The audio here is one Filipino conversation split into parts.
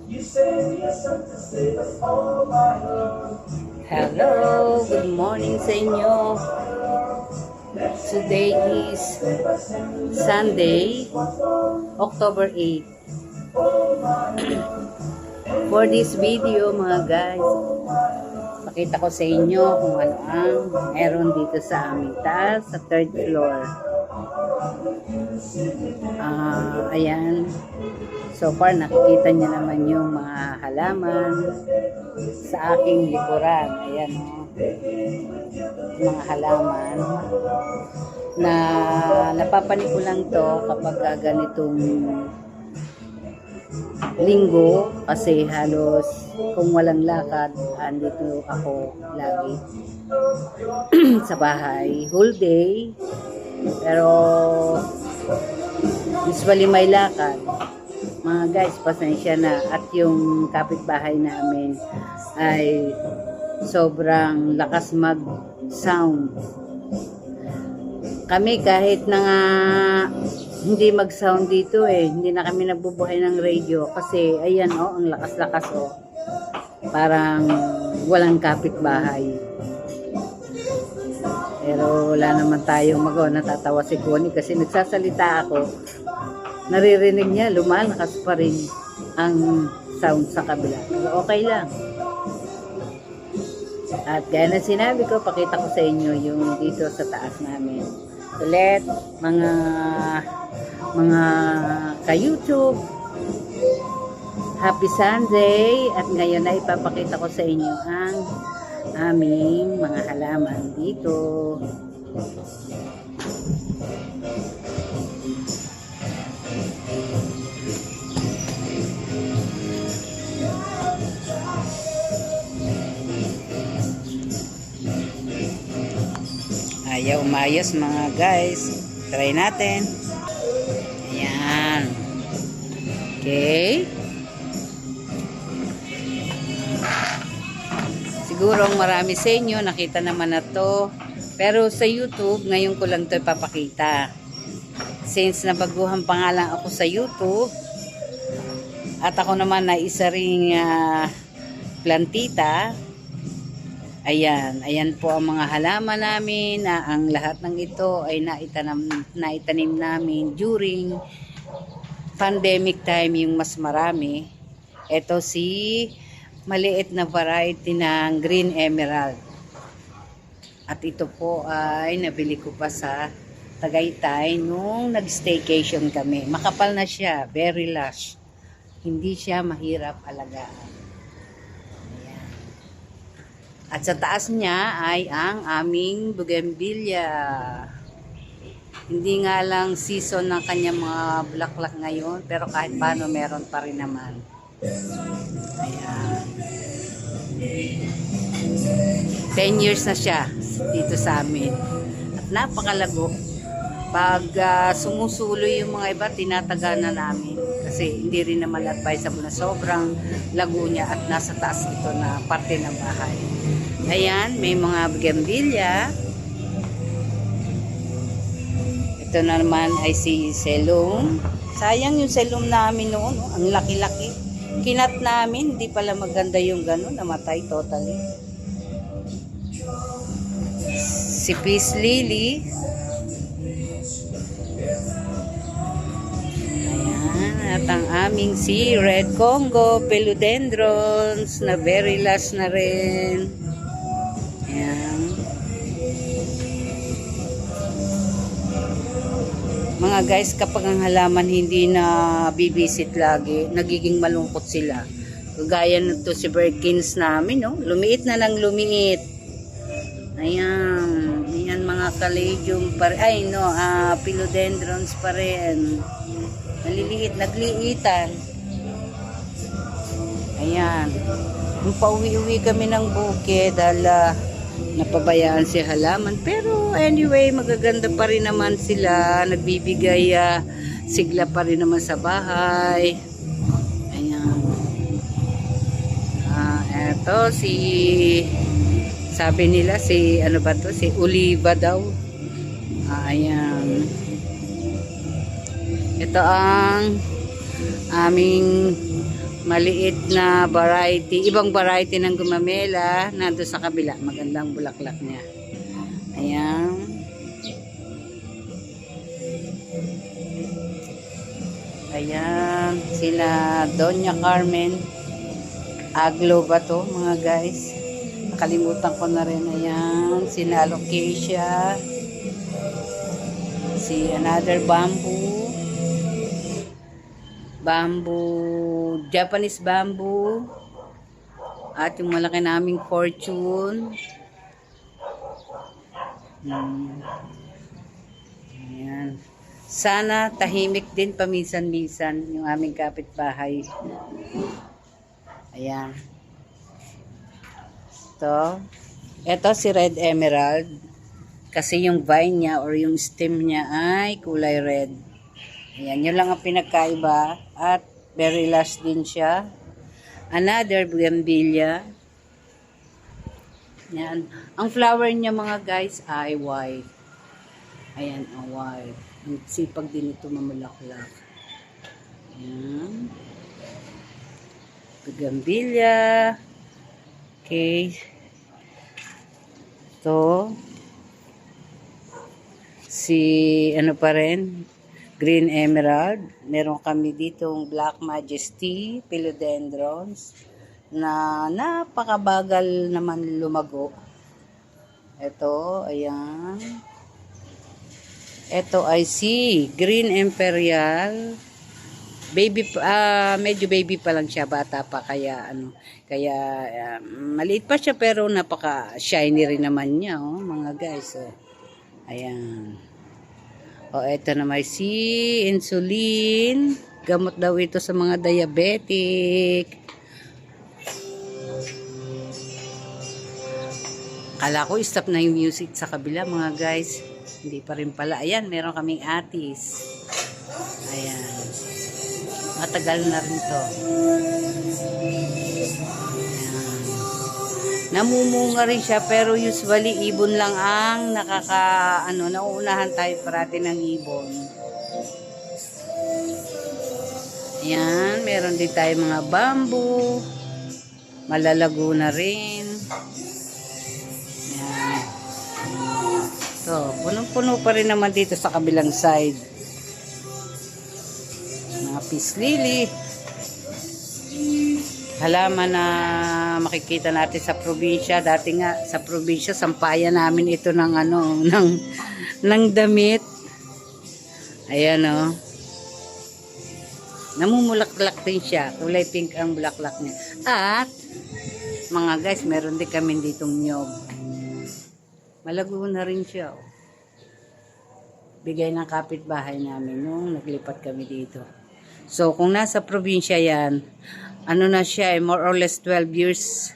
Hello, good morning sa inyo. Today is Sunday, October 8. For this video mga guys, pakita ko sa inyo kung ano ang meron dito sa aming taas, sa third floor. Ayan. So far, nakikita niyo naman yung mga halaman sa aking likuran. Ayan o. Mga halaman na napapanik ko lang to kapag ganitong linggo kasi halos kung walang lakad, andito ako lagi sa bahay whole day, pero usually may lakad mga guys, pasensya na. At yung kapitbahay namin ay sobrang lakas mag sound. Kami kahit na nga hindi mag sound dito hindi na kami nagbubuhay ng radio kasi ayan ang lakas-lakas parang walang kapitbahay. Pero wala naman tayong magawa. Natatawa si Connie kasi nagsasalita ako, naririnig niya, lumalakas pa rin ang sound sa kabila. Pero okay lang. At gaya na sinabi ko, pakita ko sa inyo yung dito sa taas namin. Ulit, mga ka-YouTube, Happy Sunday. At ngayon na ipapakita ko sa inyo ang aming mga halaman dito. Ayaw umayos mga guys. Try natin. Ayan. Okay. Siguro marami sa inyo nakita naman na to. Pero sa YouTube, ngayon ko lang to ipapakita. Since nabaguhan pa nga lang ako sa YouTube, at ako naman na isa ring plantita. Ayan po ang mga halaman namin na ang lahat ng ito ay naitanim namin during pandemic time, yung mas marami. Ito si maliit na variety ng green emerald. At ito po ay nabili ko pa sa Tagaytay nung nag-staycation kami. Makapal na siya, very lush. Hindi siya mahirap alagaan. At sa taas niya ay ang aming bougainvillea. Hindi nga lang season ng kanyang mga bulaklak ngayon, pero kahit paano meron pa rin naman. Ayan. 10 years na siya dito sa amin. At napakalago. Pag sumusuloy yung mga iba, tinataga na namin. Kasi hindi rin naman advisable na sobrang lago niya at nasa taas ito na parte ng bahay. Ayan, may mga bougainvillea. Ito na naman ay si Selum. Sayang yung Selum namin noon. Ang laki-laki. Kinat namin. Hindi pala maganda yung gano'n. Namatay totally. Si Peace Lily. Ayan. At ang aming si Red Congo Philodendrons na very last na rin. Ayan. Mga guys, kapag ang halaman hindi na bibisit lagi, nagiging malungkot sila. Kagaya nito si Birkins namin, lumiit na lang lumiit. Ayan. Ayan mga caladium pa rin. Philodendrons pa rin. Naliliit, nagliitan. Ayan. Nung pauwi-uwi kami ng bukid, napabayaan si halaman. Pero anyway, magaganda pa rin naman sila. Nagbibigay sigla pa rin naman sa bahay. Ayan. Eto sabi nila si Oliva daw. Ayan. Ito ang aming maliit na variety, ibang variety ng gumamela, nando sa kabila, magandang bulaklak niya. Ayan. Ayan, sila Doña Carmen. Aglo ba to mga guys? Nakalimutan ko na rin. Ayan, sina Alocasia. Si another bamboo. Bamboo, Japanese bamboo. At yung malaki naming fortune. Ayan. Sana tahimik din paminsan-minsan yung aming kapitbahay. Ayan. Ito si Red Emerald. Kasi yung vine niya or yung stem niya ay kulay red. Ayan, yun lang ang pinagkaiba. At very last din siya. Another bougainvillea. Ayan. Ang flower niya mga guys ay white. Ayan, ang white. Ang sipag din ito mamulaklak. Ayan. Bougainvillea. Okay. Ito. Si ano pa rin? Green Emerald. Meron kami ditong Black Majesty, Philodendrons na napakabagal naman lumago. Ito, ayan. Ito ay si Green Imperial. Baby medyo baby pa lang siya, bata pa kaya maliit pa siya pero napaka shiny rin naman niya, oh, mga guys. Oh. Ayan. O, eto naman si insulin. Gamot daw ito sa mga diabetic. Kala ko stop na yung music sa kabila mga guys. Hindi pa rin pala. Ayan, meron kaming atis. Ayan. Matagal na rin to. Namumunga rin siya pero usually ibon lang ang nauunahan tayo parati ng ibon. Ayan, meron din tayo mga bamboo. Malalago na rin. Ayan. So, punong-puno pa rin naman dito sa kabilang side. Mga peace lily. Halaman na makikita natin sa probinsya. Dati nga sa probinsya sampayan namin ito ng ng damit. Ayan oh. Namumulaklak din siya. Kulay pink ang bulaklak niya. At mga guys, meron din kami ditong nyog. Malago na rin siya oh. Bigay ng kapitbahay namin nung naglipat kami dito. So kung nasa probinsya yan, na siya, more or less 12 years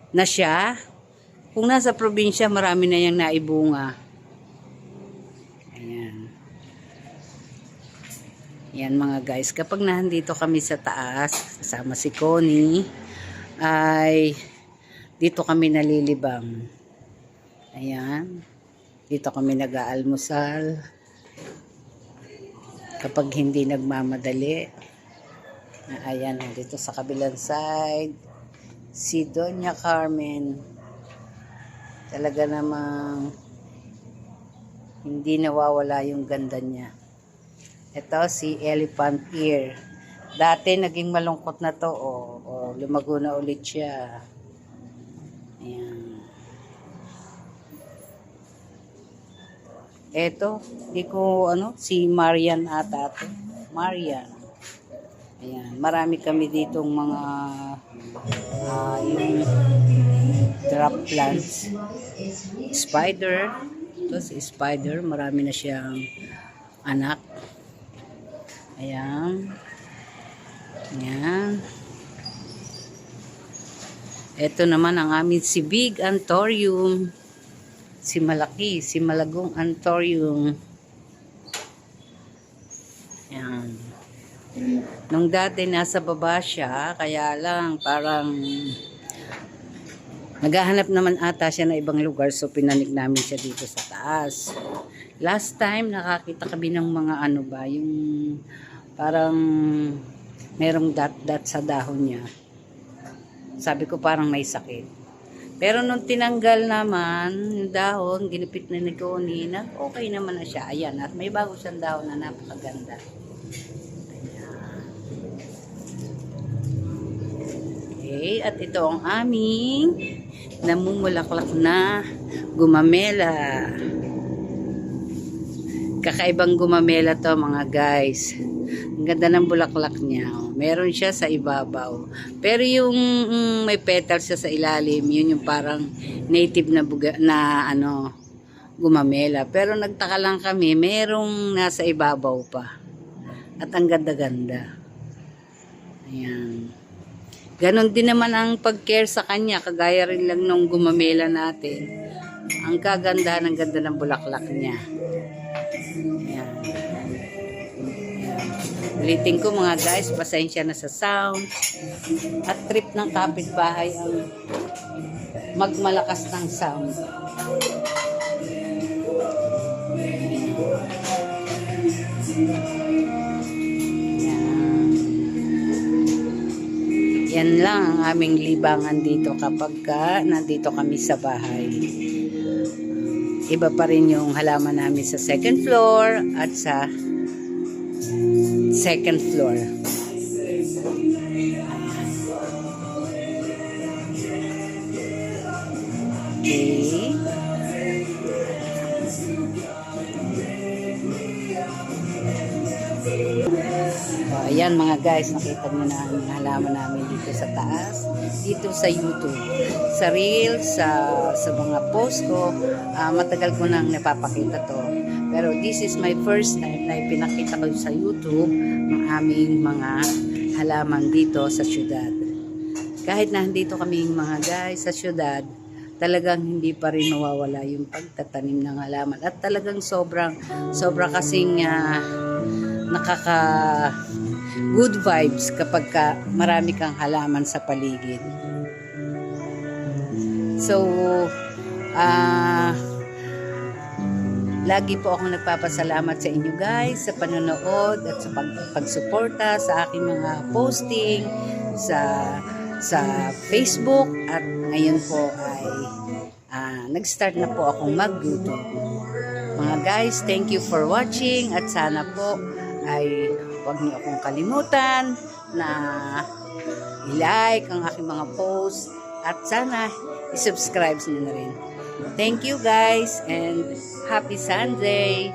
na siya. Kung nasa probinsya, marami na yang naibunga. Ayan. Yan mga guys. Kapag nandito kami sa taas, kasama si Connie, ay dito kami nalilibang. Ayan. Dito kami nag-aalmusal. Kapag hindi nagmamadali. Ayan, dito sa kabilang side, si Doña Carmen. Talaga namang hindi nawawala yung ganda niya. Ito si Elephant Ear. Dati naging malungkot na to, lumago na ulit siya. Ayan. Ito, si Marian ata ito. Marian. Ayan, marami kami ditong mga yung drop plants. Spider. Ito si spider. Marami na siyang anak. Ayan. Ayan. Ito naman ang amin si Big Anthurium. Si malaki, si malagong Anthurium. Ayan. Nung dati nasa baba siya, kaya lang parang naghahanap naman ata siya na ibang lugar, so pinanik namin siya dito sa taas. Last time nakakita kami ng mga yung parang Merong dot-dot sa dahon niya. Sabi ko parang may sakit. Pero nung tinanggal naman yung dahon, ginipit na ni Connie, okay naman na siya. Ayan, at may bago siyang dahon na napakaganda. Okay, at ito ang aming namumulaklak na gumamela. Kakaibang gumamela to mga guys. Ang ganda ng bulaklak niya. Meron siya sa ibabaw. Pero yung may petals siya sa ilalim, yun yung parang native na gumamela. Pero nagtaka lang kami, merong nasa ibabaw pa. At ang ganda-ganda. Ayan. Ganon din naman ang pag-care sa kanya, kagaya rin lang nung gumamela natin. Ang kaganda ng ganda ng bulaklak niya. Ayan. Ulitin ko mga guys, pasensya na sa sound. At trip ng kapitbahay ang magmalakas ng sound. Yan lang ang aming libangan dito kapag nandito kami sa bahay. Iba pa rin yung halaman namin sa second floor at sa second floor. Okay. Ayan mga guys, nakita nyo na ang halaman namin dito sa taas, dito sa YouTube, sa Reels, sa mga post ko. Matagal ko nang napapakita to. Pero this is my first time na ipinakita ko sa YouTube ang aming mga halaman dito sa syudad. Kahit na dito kami mga guys sa syudad, talagang hindi pa rin mawawala yung pagtatanim ng halaman. At talagang sobra kasing nakaka good vibes kapag marami kang halaman sa paligid. So, lagi po akong nagpapasalamat sa inyo guys sa panonood at sa pagsuporta sa aking mga posting sa Facebook, at ngayon po ay nag-start na po akong mag-YouTube. Mga guys, thank you for watching at sana po ay huwag niyo akong kalimutan na i-like ang aking mga posts at sana i-subscribe niyo na rin. Thank you guys and happy Sunday!